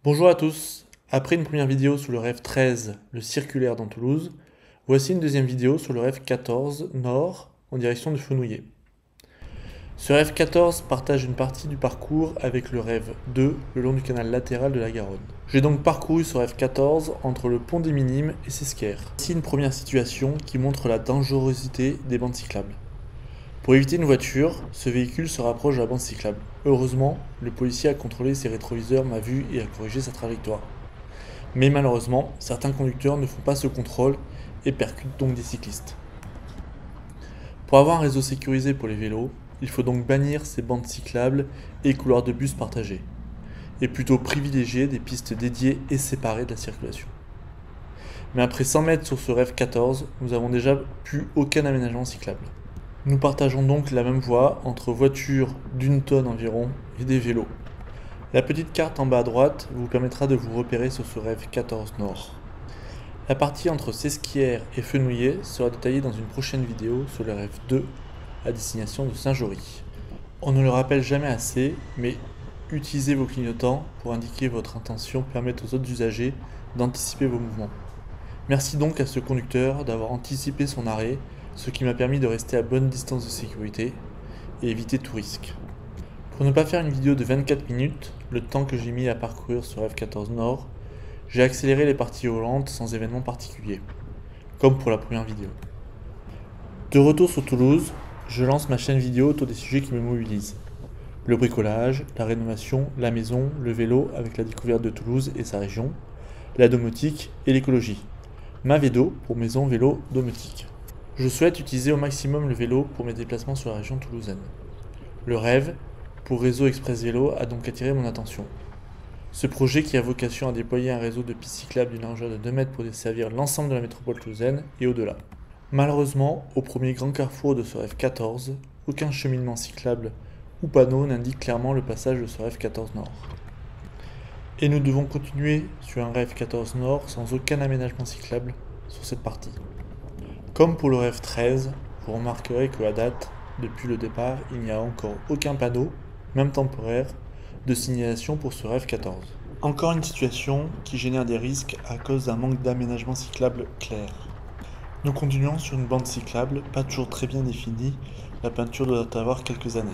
Bonjour à tous, après une première vidéo sur le REV 13, le circulaire dans Toulouse, voici une deuxième vidéo sur le REV 14, nord, en direction de Fenouillet. Ce REV 14 partage une partie du parcours avec le REV 2 le long du canal latéral de la Garonne. J'ai donc parcouru ce REV 14 entre le pont des Minimes et Sesquières. Ici une première situation qui montre la dangerosité des bandes cyclables. Pour éviter une voiture, ce véhicule se rapproche de la bande cyclable. Heureusement, le policier a contrôlé ses rétroviseurs, m'a vu et a corrigé sa trajectoire. Mais malheureusement, certains conducteurs ne font pas ce contrôle et percutent donc des cyclistes. Pour avoir un réseau sécurisé pour les vélos, il faut donc bannir ces bandes cyclables et couloirs de bus partagés, et plutôt privilégier des pistes dédiées et séparées de la circulation. Mais après 100 mètres sur ce REV 14, nous avons déjà plus aucun aménagement cyclable. Nous partageons donc la même voie entre voitures d'une tonne environ et des vélos. La petite carte en bas à droite vous permettra de vous repérer sur ce REV 14 Nord. La partie entre Sesquières et Fenouillet sera détaillée dans une prochaine vidéo sur le REV 2 à destination de Saint-Jory. On ne le rappelle jamais assez, mais utilisez vos clignotants pour indiquer votre intention permettre aux autres usagers d'anticiper vos mouvements. Merci donc à ce conducteur d'avoir anticipé son arrêt, ce qui m'a permis de rester à bonne distance de sécurité et éviter tout risque. Pour ne pas faire une vidéo de 24 minutes, le temps que j'ai mis à parcourir ce REV 14 Nord, j'ai accéléré les parties volantes sans événement particulier, comme pour la première vidéo. De retour sur Toulouse, je lance ma chaîne vidéo autour des sujets qui me mobilisent. Le bricolage, la rénovation, la maison, le vélo avec la découverte de Toulouse et sa région, la domotique et l'écologie. Ma Védo pour maison, vélo, domotique. Je souhaite utiliser au maximum le vélo pour mes déplacements sur la région toulousaine. Le REV pour Réseau Express Vélo a donc attiré mon attention. Ce projet qui a vocation à déployer un réseau de pistes cyclables d'une largeur de 2 mètres pour desservir l'ensemble de la métropole toulousaine et au-delà. Malheureusement, au premier grand carrefour de ce REV 14, aucun cheminement cyclable ou panneau n'indique clairement le passage de ce REV 14 Nord. Et nous devons continuer sur un REV 14 Nord sans aucun aménagement cyclable sur cette partie. Comme pour le REV 13, vous remarquerez que à date, depuis le départ, il n'y a encore aucun panneau, même temporaire, de signalisation pour ce REV 14. Encore une situation qui génère des risques à cause d'un manque d'aménagement cyclable clair. Nous continuons sur une bande cyclable, pas toujours très bien définie, la peinture doit avoir quelques années.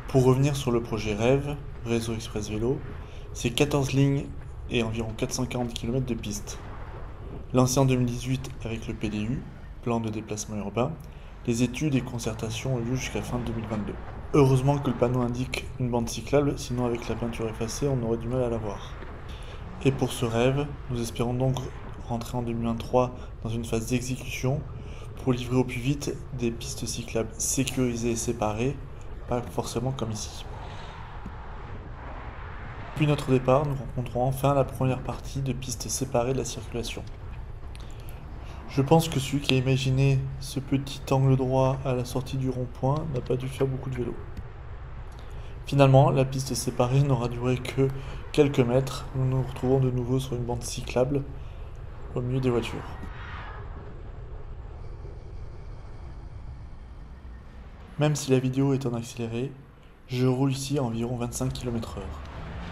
Pour revenir sur le projet REV, Réseau Express Vélo, c'est 14 lignes et environ 440 km de piste. Lancé en 2018 avec le PDU, plan de déplacement urbain, les études et concertations ont lieu jusqu'à fin 2022. Heureusement que le panneau indique une bande cyclable, sinon avec la peinture effacée, on aurait du mal à la voir. Et pour ce REV, nous espérons donc rentrer en 2023 dans une phase d'exécution pour livrer au plus vite des pistes cyclables sécurisées et séparées, pas forcément comme ici. Depuis notre départ, nous rencontrons enfin la première partie de pistes séparées de la circulation. Je pense que celui qui a imaginé ce petit angle droit à la sortie du rond-point n'a pas dû faire beaucoup de vélo. Finalement, la piste séparée n'aura duré que quelques mètres. Nous nous retrouvons de nouveau sur une bande cyclable au milieu des voitures. Même si la vidéo est en accéléré, je roule ici à environ 25 km/h.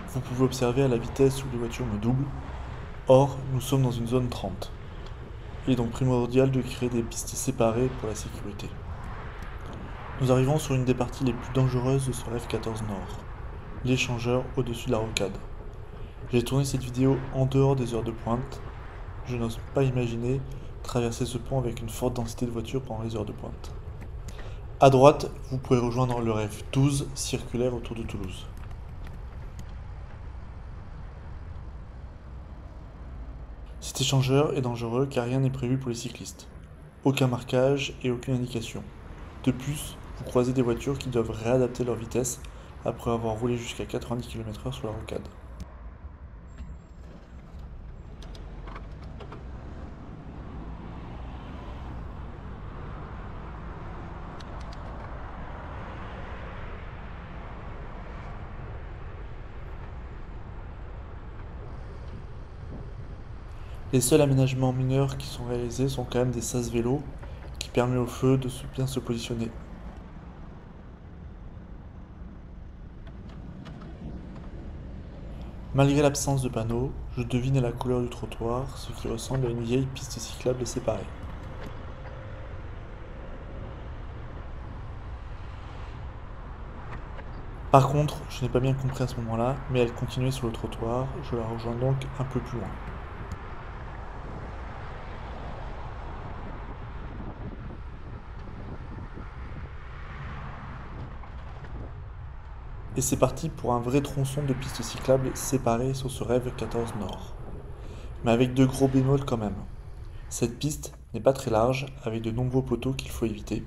Vous pouvez observer à la vitesse où les voitures me doublent. Or, nous sommes dans une zone 30. Il est donc primordial de créer des pistes séparées pour la sécurité. Nous arrivons sur une des parties les plus dangereuses de ce REV 14 Nord, l'échangeur au-dessus de la rocade. J'ai tourné cette vidéo en dehors des heures de pointe. Je n'ose pas imaginer traverser ce pont avec une forte densité de voitures pendant les heures de pointe. À droite, vous pouvez rejoindre le REV 12 circulaire autour de Toulouse. Cet échangeur est dangereux car rien n'est prévu pour les cyclistes. Aucun marquage et aucune indication. De plus, vous croisez des voitures qui doivent réadapter leur vitesse après avoir roulé jusqu'à 90 km/h sur la rocade. Les seuls aménagements mineurs qui sont réalisés sont quand même des sas vélos qui permet au feu de bien se positionner. Malgré l'absence de panneaux, je devine à la couleur du trottoir ce qui ressemble à une vieille piste cyclable séparée. Par contre, je n'ai pas bien compris à ce moment-là, mais elle continuait sur le trottoir, je la rejoins donc un peu plus loin. Et c'est parti pour un vrai tronçon de piste cyclable séparée sur ce rêve 14 Nord. Mais avec de gros bémols quand même. Cette piste n'est pas très large, avec de nombreux poteaux qu'il faut éviter.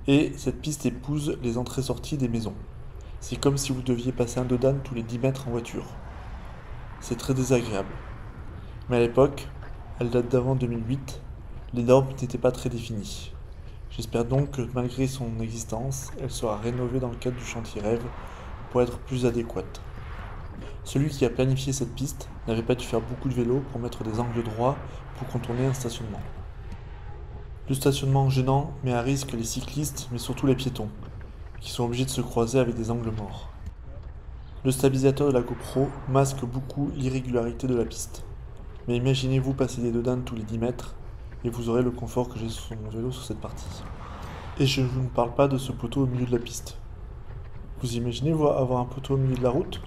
Et cette piste épouse les entrées-sorties des maisons. C'est comme si vous deviez passer un dodan tous les 10 mètres en voiture. C'est très désagréable. Mais à l'époque, elle date d'avant 2008, les normes n'étaient pas très définies. J'espère donc que malgré son existence, elle sera rénovée dans le cadre du chantier Rêve pour être plus adéquate. Celui qui a planifié cette piste n'avait pas dû faire beaucoup de vélo pour mettre des angles droits pour contourner un stationnement. Le stationnement gênant met à risque les cyclistes mais surtout les piétons, qui sont obligés de se croiser avec des angles morts. Le stabilisateur de la GoPro masque beaucoup l'irrégularité de la piste. Mais imaginez-vous passer des dodan tous les 10 mètres et vous aurez le confort que j'ai sur mon vélo sur cette partie. Et je ne vous parle pas de ce poteau au milieu de la piste. Vous imaginez avoir un poteau au milieu de la route?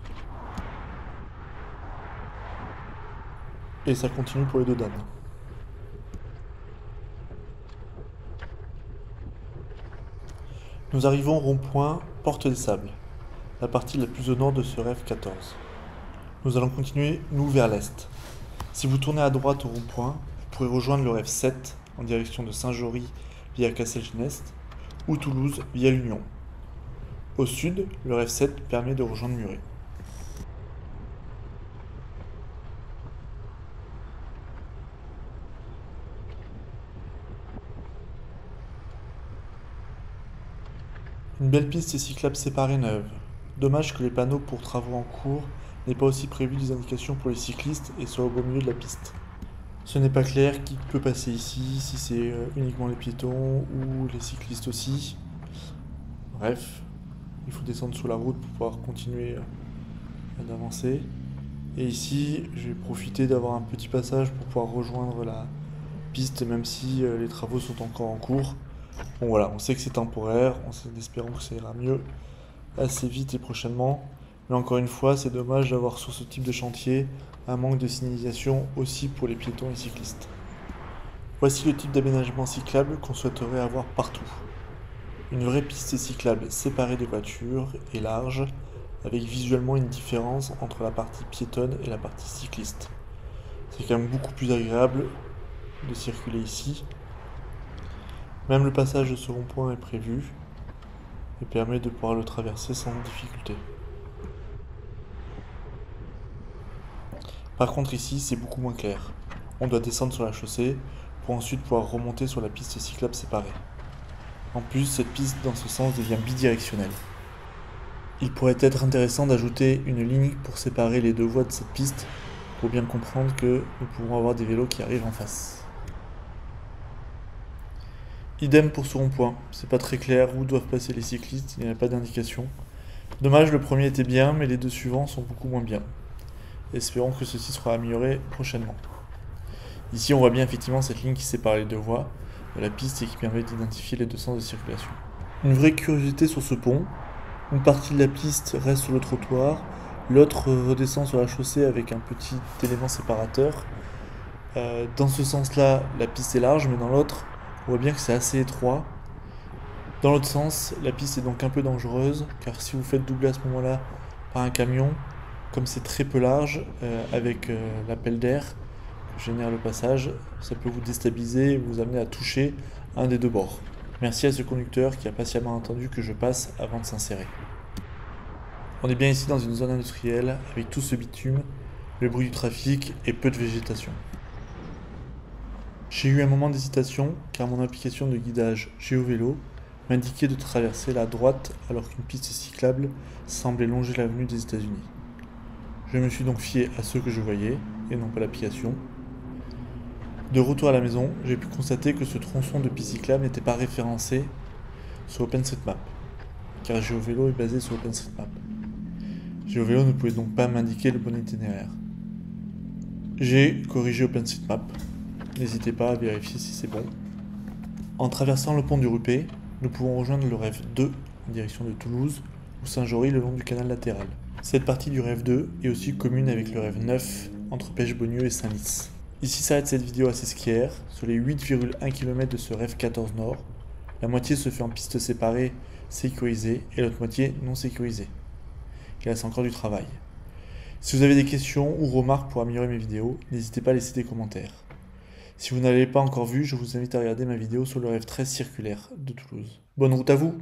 Et ça continue pour les dodan. Nous arrivons au rond-point Porte des Sables, la partie la plus au nord de ce rêve 14. Nous allons continuer, nous, vers l'est. Si vous tournez à droite au rond-point, vous pourrez rejoindre le rêve 7 en direction de Saint-Jory via Castelginest ou Toulouse via l'Union. Au sud, le rêve 7 permet de rejoindre Muret. Une belle piste cyclable séparée neuve. Dommage que les panneaux pour travaux en cours n'aient pas aussi prévu des indications pour les cyclistes et soient au beau milieu de la piste. Ce n'est pas clair qui peut passer ici, si c'est uniquement les piétons ou les cyclistes aussi. Bref, il faut descendre sous la route pour pouvoir continuer d'avancer. Et ici, je vais profiter d'avoir un petit passage pour pouvoir rejoindre la piste, même si les travaux sont encore en cours. Bon voilà, on sait que c'est temporaire, espérons que ça ira mieux assez vite et prochainement. Mais encore une fois, c'est dommage d'avoir sur ce type de chantier un manque de signalisation aussi pour les piétons et cyclistes. Voici le type d'aménagement cyclable qu'on souhaiterait avoir partout. Une vraie piste cyclable séparée des voitures et large, avec visuellement une différence entre la partie piétonne et la partie cycliste. C'est quand même beaucoup plus agréable de circuler ici. Même le passage de ce rond-point est prévu et permet de pouvoir le traverser sans difficulté. Par contre ici, c'est beaucoup moins clair. On doit descendre sur la chaussée pour ensuite pouvoir remonter sur la piste cyclable séparée. En plus, cette piste dans ce sens devient bidirectionnelle. Il pourrait être intéressant d'ajouter une ligne pour séparer les deux voies de cette piste pour bien comprendre que nous pourrons avoir des vélos qui arrivent en face. Idem pour ce rond-point, c'est pas très clair où doivent passer les cyclistes, il n'y a pas d'indication. Dommage, le premier était bien, mais les deux suivants sont beaucoup moins bien. Espérons que ceci sera amélioré prochainement. Ici, on voit bien effectivement cette ligne qui sépare les deux voies de la piste et qui permet d'identifier les deux sens de circulation. Une vraie curiosité sur ce pont, une partie de la piste reste sur le trottoir, l'autre redescend sur la chaussée avec un petit élément séparateur. Dans ce sens-là, la piste est large, mais dans l'autre, on voit bien que c'est assez étroit. Dans l'autre sens, la piste est donc un peu dangereuse, car si vous faites doubler à ce moment-là par un camion, comme c'est très peu large, avec l'appel d'air que génère le passage, ça peut vous déstabiliser et vous amener à toucher un des deux bords. Merci à ce conducteur qui a patiemment attendu que je passe avant de s'insérer. On est bien ici dans une zone industrielle, avec tout ce bitume, le bruit du trafic et peu de végétation. J'ai eu un moment d'hésitation, car mon application de guidage GeoVélo m'indiquait de traverser la droite alors qu'une piste cyclable semblait longer l'avenue des États-Unis. Je me suis donc fié à ce que je voyais, et non pas l'application. De retour à la maison, j'ai pu constater que ce tronçon de piste cyclable n'était pas référencé sur OpenStreetMap, car GeoVélo est basé sur OpenStreetMap. GeoVélo ne pouvait donc pas m'indiquer le bon itinéraire. J'ai corrigé OpenStreetMap. N'hésitez pas à vérifier si c'est bon. En traversant le pont du Rupé, nous pouvons rejoindre le REF 2 en direction de Toulouse ou Saint-Jory le long du canal latéral. Cette partie du REF 2 est aussi commune avec le REF 9 entre Pêche-Beaunieu et Saint-Lys. Ici s'arrête cette vidéo à Sesquières. Sur les 8,1 km de ce REF 14 Nord, la moitié se fait en piste séparée sécurisée et l'autre moitié non sécurisée. Il reste encore du travail. Si vous avez des questions ou remarques pour améliorer mes vidéos, n'hésitez pas à laisser des commentaires. Si vous ne l'avez pas encore vu, je vous invite à regarder ma vidéo sur le REF 13 circulaire de Toulouse. Bonne route à vous!